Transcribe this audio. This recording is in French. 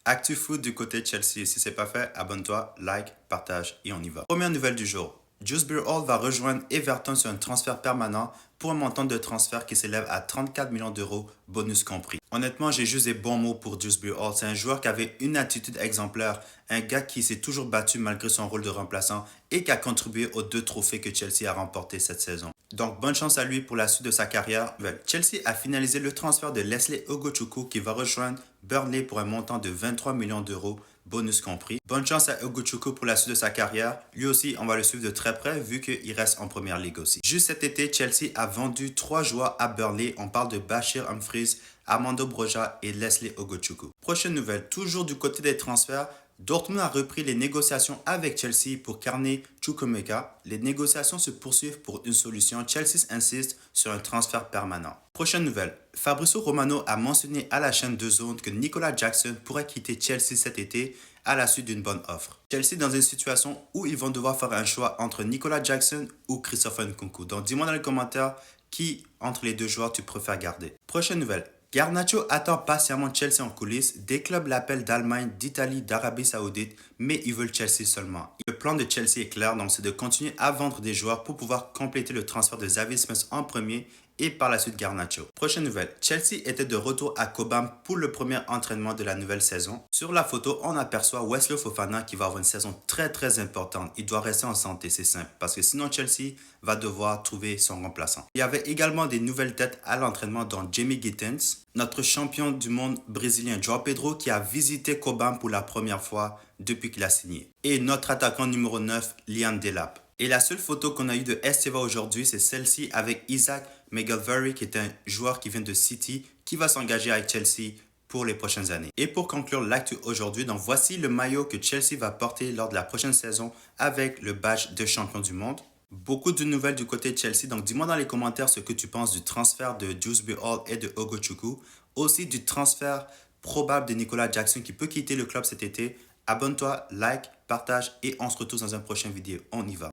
Actu Foot du côté de Chelsea. Si c'est pas fait, abonne-toi, like, partage et on y va. Première nouvelle du jour. Dewsbury Hall va rejoindre Everton sur un transfert permanent pour un montant de transfert qui s'élève à 34 millions d'euros, bonus compris. Honnêtement, j'ai juste des bons mots pour Dewsbury Hall. C'est un joueur qui avait une attitude exemplaire, un gars qui s'est toujours battu malgré son rôle de remplaçant et qui a contribué aux 2 trophées que Chelsea a remportés cette saison. Donc, bonne chance à lui pour la suite de sa carrière. Chelsea a finalisé le transfert de Leslie Ogochukwu qui va rejoindre Burnley pour un montant de 23 millions d'euros, bonus compris. Bonne chance à Ogochukwu pour la suite de sa carrière. Lui aussi, on va le suivre de très près vu qu'il reste en première ligue aussi. Juste cet été, Chelsea a vendu 3 joueurs à Burnley. On parle de Bashir Humphries, Armando Broja et Leslie Ogochukwu. Prochaine nouvelle, toujours du côté des transferts. Dortmund a repris les négociations avec Chelsea pour Carney Chukwuemeka. Les négociations se poursuivent pour une solution. Chelsea insiste sur un transfert permanent. Prochaine nouvelle. Fabrizio Romano a mentionné à la chaîne DAZN que Nicolas Jackson pourrait quitter Chelsea cet été à la suite d'une bonne offre. Chelsea dans une situation où ils vont devoir faire un choix entre Nicolas Jackson ou Christopher Nkunku. Donc dis-moi dans les commentaires qui entre les deux joueurs tu préfères garder. Prochaine nouvelle. Garnacho attend patiemment Chelsea en coulisses. Des clubs l'appellent d'Allemagne, d'Italie, d'Arabie Saoudite, mais ils veulent Chelsea seulement. Le plan de Chelsea est clair, donc c'est de continuer à vendre des joueurs pour pouvoir compléter le transfert de Xavi Smith en premier et par la suite Garnacho. Prochaine nouvelle, Chelsea était de retour à Cobham pour le premier entraînement de la nouvelle saison. Sur la photo, on aperçoit Wesley Fofana qui va avoir une saison très importante. Il doit rester en santé, c'est simple, parce que sinon Chelsea va devoir trouver son remplaçant. Il y avait également des nouvelles têtes à l'entraînement dont Jamie Gittens, notre champion du monde brésilien João Pedro qui a visité Cobham pour la première fois depuis qu'il a signé. Et notre attaquant numéro 9, Liam Delap. Et la seule photo qu'on a eue de Esteva aujourd'hui, c'est celle-ci avec Isaac McGilvery, qui est un joueur qui vient de City, qui va s'engager avec Chelsea pour les prochaines années. Et pour conclure l'actu aujourd'hui, donc voici le maillot que Chelsea va porter lors de la prochaine saison avec le badge de champion du monde. Beaucoup de nouvelles du côté de Chelsea, donc dis-moi dans les commentaires ce que tu penses du transfert de Dewsbury Hall et de Ogochukwu, aussi du transfert probable de Nicolas Jackson qui peut quitter le club cet été. Abonne-toi, like, partage et on se retrouve dans une prochaine vidéo. On y va.